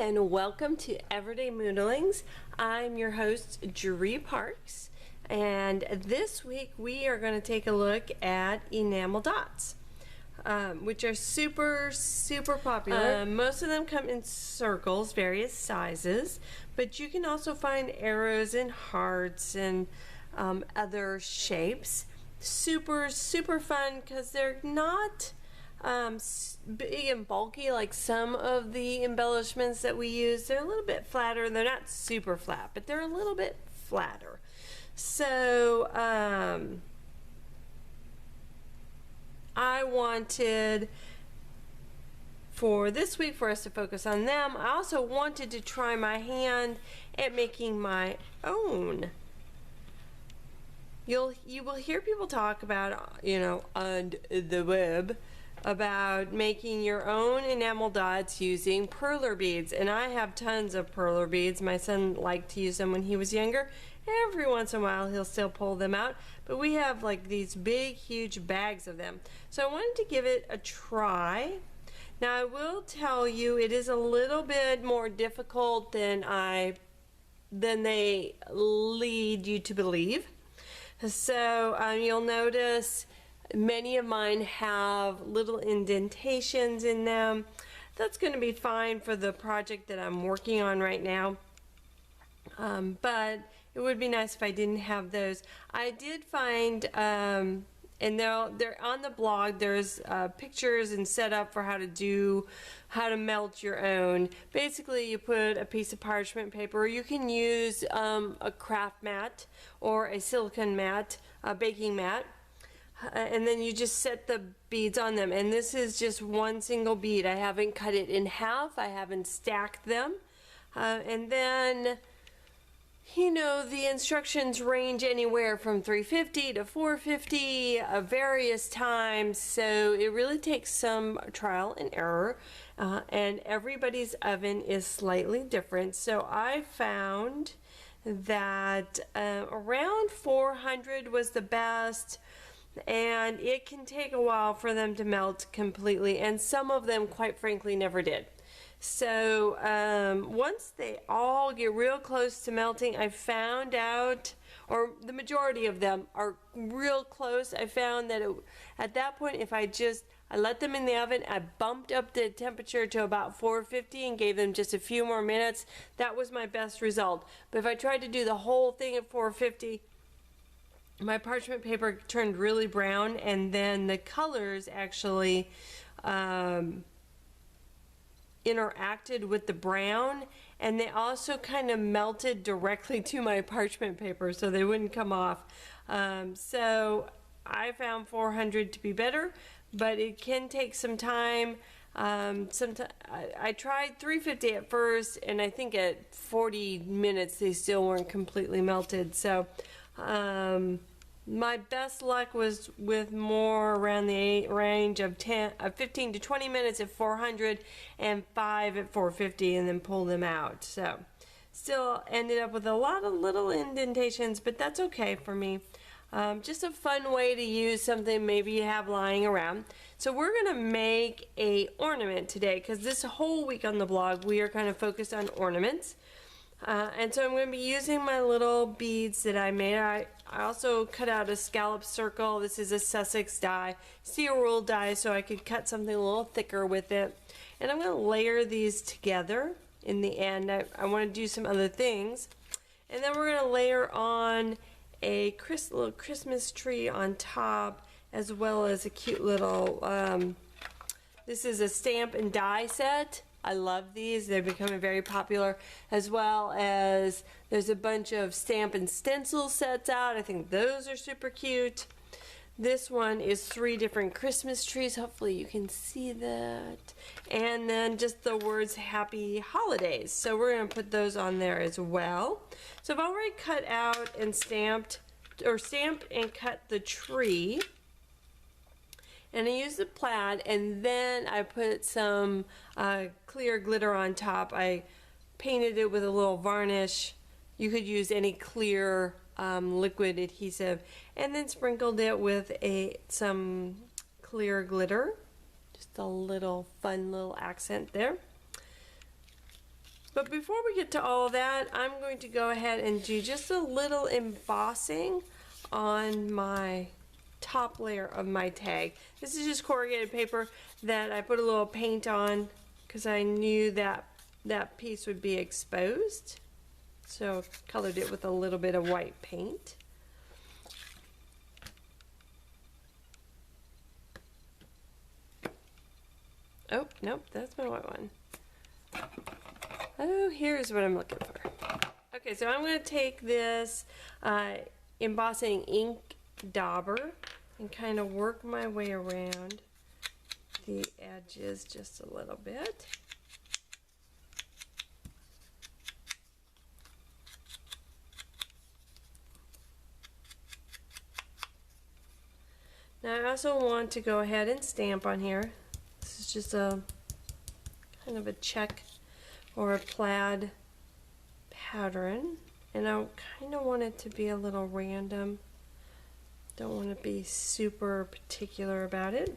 and welcome to Everyday Moodlings. I'm your host, Jeree Parks, and this week we are going to take a look at enamel dots, which are super popular. Most of them come in circles, various sizes, but you can also find arrows and hearts and other shapes. Super fun because they're not big and bulky like some of the embellishments that we use. They're a little bit flatter. They're not super flat, but they're a little bit flatter. So I wanted for this week for us to focus on them. I also wanted to try my hand at making my own. You will hear people talk about, on the web, about making your own enamel dots using perler beads, and I have tons of perler beads. My son liked to use them when he was younger. Every once in a while he'll still pull them out, but we have like these big huge bags of them. So I wanted to give it a try. Now I will tell you it is a little bit more difficult than they lead you to believe. So you'll notice many of mine have little indentations in them. That's going to be fine for the project that I'm working on right now. But it would be nice if I didn't have those. I did find, and they're on the blog, there's pictures and setup for how to melt your own. Basically you put a piece of parchment paper, or you can use a craft mat or a silicone mat, a baking mat, and then you just set the beads on them. And this is just one single bead. I haven't cut it in half, I haven't stacked them, and then the instructions range anywhere from 350 to 450 various times, so it really takes some trial and error, and everybody's oven is slightly different. So I found that around 400 was the best, and it can take a while for them to melt completely, and some of them quite frankly never did. So once they all get real close to melting, I found out, or the majority of them are real close, I found that at that point if I let them in the oven, I bumped up the temperature to about 450 and gave them just a few more minutes. That was my best result. But if I tried to do the whole thing at 450, my parchment paper turned really brown, and then the colors actually interacted with the brown, and they also kind of melted directly to my parchment paper, so they wouldn't come off. So I found 400 to be better, but it can take some time. I tried 350 at first, and I think at 40 minutes they still weren't completely melted. So my best luck was with more around the range of 15 to 20 minutes at 400 and 5 at 450, and then pull them out. So still ended up with a lot of little indentations, but that's okay for me. Just a fun way to use something maybe you have lying around. So we're gonna make a ornament today, because this whole week on the blog we are kind of focused on ornaments. And so I'm going to be using my little beads that I made. I also cut out a scallop circle. This is a Sussex die, steel rule die, so I could cut something a little thicker with it. And I'm going to layer these together in the end. I want to do some other things. And then we're going to layer on a little Christmas tree on top, as well as a cute little, this is a stamp and die set. I love these. They're becoming very popular, as well as there's a bunch of stamp and stencil sets out. I think those are super cute. This one is 3 different Christmas trees. Hopefully you can see that. And then just the words Happy Holidays. So we're going to put those on there as well. So I've already cut out and stamped and cut the tree. And I used the plaid, and then I put some clear glitter on top. I painted it with a little varnish. You could use any clear liquid adhesive, and then sprinkled it with some clear glitter. Just a little fun little accent there. But before we get to all of that, I'm going to go ahead and do just a little embossing on my top layer of my tag. This is just corrugated paper that I put a little paint on because I knew that that piece would be exposed. So colored it with a little bit of white paint. Oh, nope, that's my white one. Oh, here's what I'm looking for. Okay, so I'm going to take this embossing ink dauber and kind of work my way around the edges just a little bit. Now I also want to go ahead and stamp on here. This is just a kind of a check or a plaid pattern, and I kind of want it to be a little random. Don't want to be super particular about it.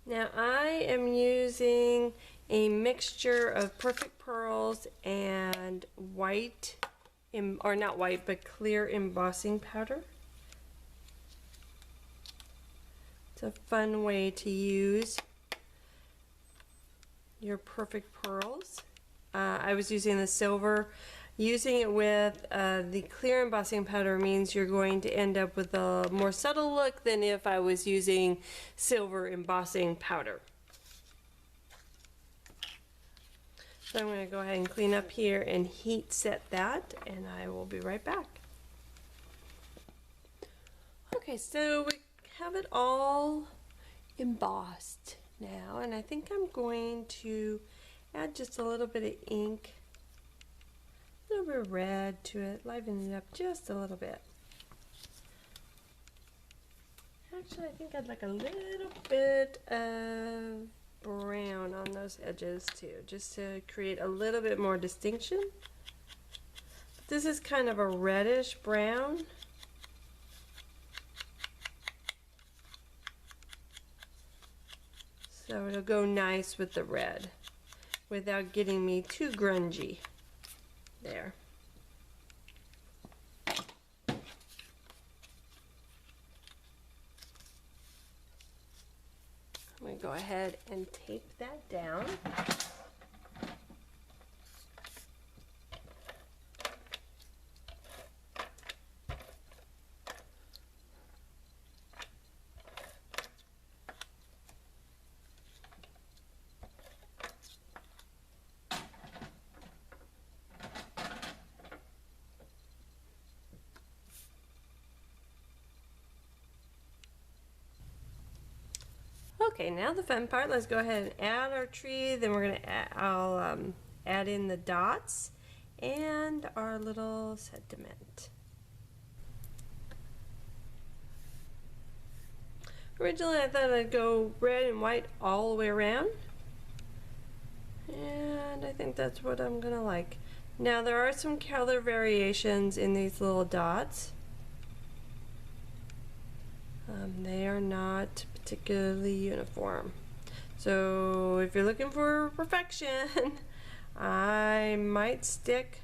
Now I am using a mixture of Perfect Pearls and white, or not white, but clear embossing powder. It's a fun way to use your Perfect Pearls. I was using the silver. Using it with the clear embossing powder means you're going to end up with a more subtle look than if I was using silver embossing powder. So I'm going to go ahead and clean up here and heat set that, and I will be right back. Okay, so we have it all embossed now, and I think I'm going to add just a little bit of ink, a little bit of red to it, liven it up just a little bit. Actually, I think I'd like a little bit of brown on those edges too, just to create a little bit more distinction. But this is kind of a reddish brown. So it'll go nice with the red without getting me too grungy. There. I'm going to go ahead and tape that down. Okay, now the fun part. Let's go ahead and add our tree. Then we're going to I'll add in the dots and our little sentiment. Originally I thought I'd go red and white all the way around, and I think that's what I'm going to like. Now there are some color variations in these little dots. They are not particularly uniform. So if you're looking for perfection, I might stick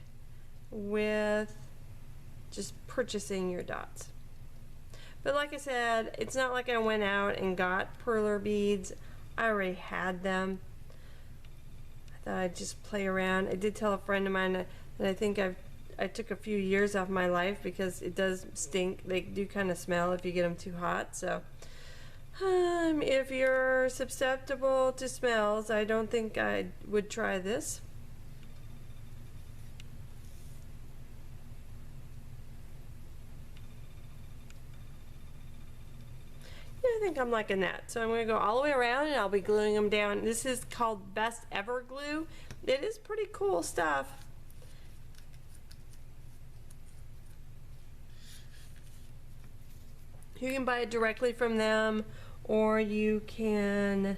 with just purchasing your dots. But like I said, it's not like I went out and got perler beads. I already had them. I thought I'd just play around. I did tell a friend of mine that I think I took a few years off my life because it does stink. They do kind of smell if you get them too hot. So if you're susceptible to smells, I don't think I would try this. Yeah, I think I'm liking that. So I'm going to go all the way around and I'll be gluing them down. This is called Best Ever Glue. It is pretty cool stuff. You can buy it directly from them, or you can,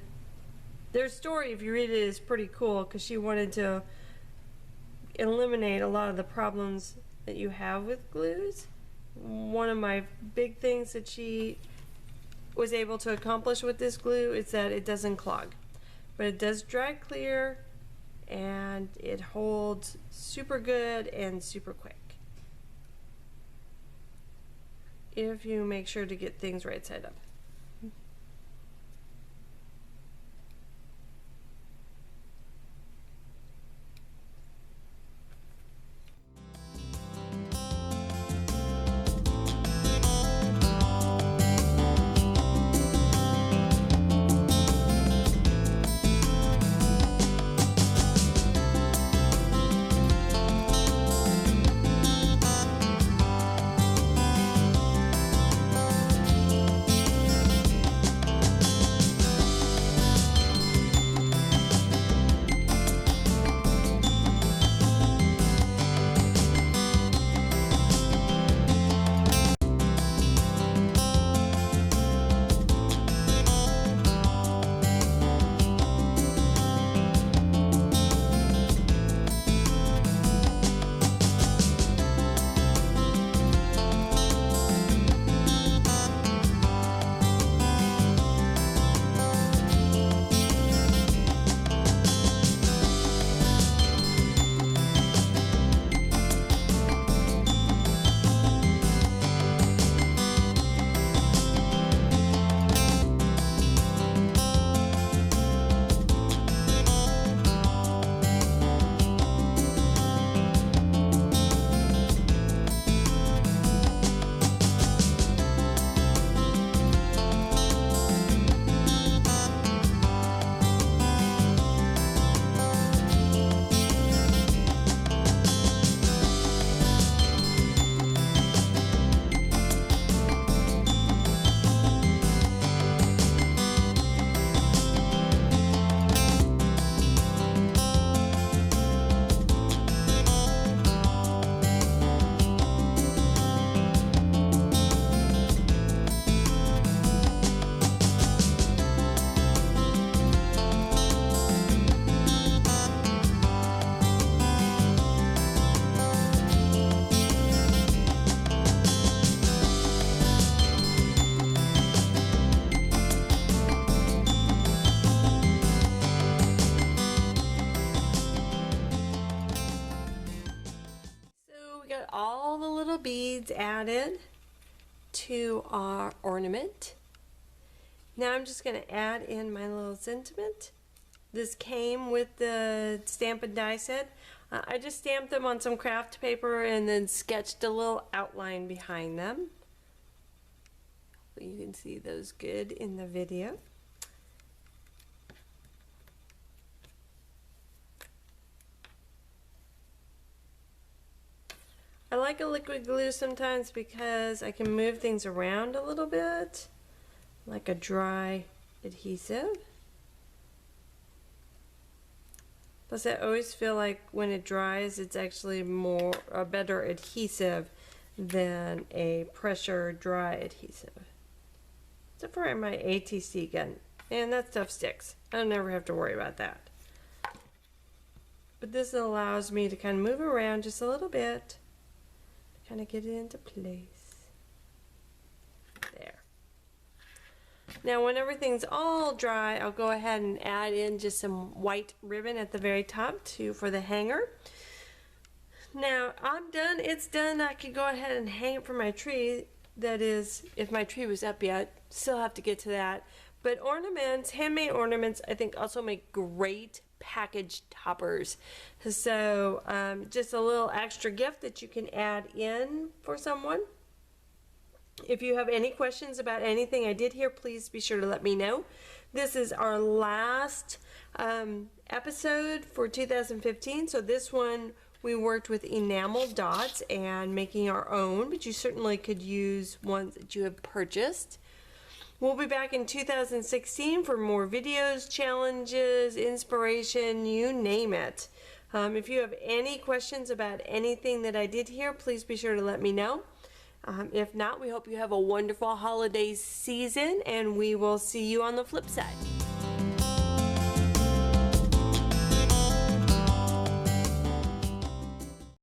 their story, if you read it, is pretty cool because she wanted to eliminate a lot of the problems that you have with glues. One of my big things that she was able to accomplish with this glue is that it doesn't clog, but it does dry clear and it holds super good and super quick if you make sure to get things right side up. All the little beads added to our ornament. Now I'm just going to add in my little sentiment. This came with the stamp and die set. I just stamped them on some craft paper and then sketched a little outline behind them. You can see those good in the video. I like a liquid glue sometimes because I can move things around a little bit, like a dry adhesive. Plus I always feel like when it dries it's actually a better adhesive than a pressure dry adhesive. Except for my ATC gun. And that stuff sticks. I'll never have to worry about that. But this allows me to kind of move around just a little bit. Kind of get it into place. There. Now when everything's all dry, I'll go ahead and add in just some white ribbon at the very top for the hanger. Now I'm done. It's done. I can go ahead and hang it from my tree. That is, if my tree was up yet. Still have to get to that. But ornaments, handmade ornaments, I think also make great package toppers. So just a little extra gift that you can add in for someone. If you have any questions about anything I did here, please be sure to let me know. This is our last episode for 2015. So this one we worked with enamel dots and making our own, but you certainly could use ones that you have purchased. We'll be back in 2016 for more videos, challenges, inspiration, you name it. If you have any questions about anything that I did here, please be sure to let me know. If not, we hope you have a wonderful holiday season, and we will see you on the flip side.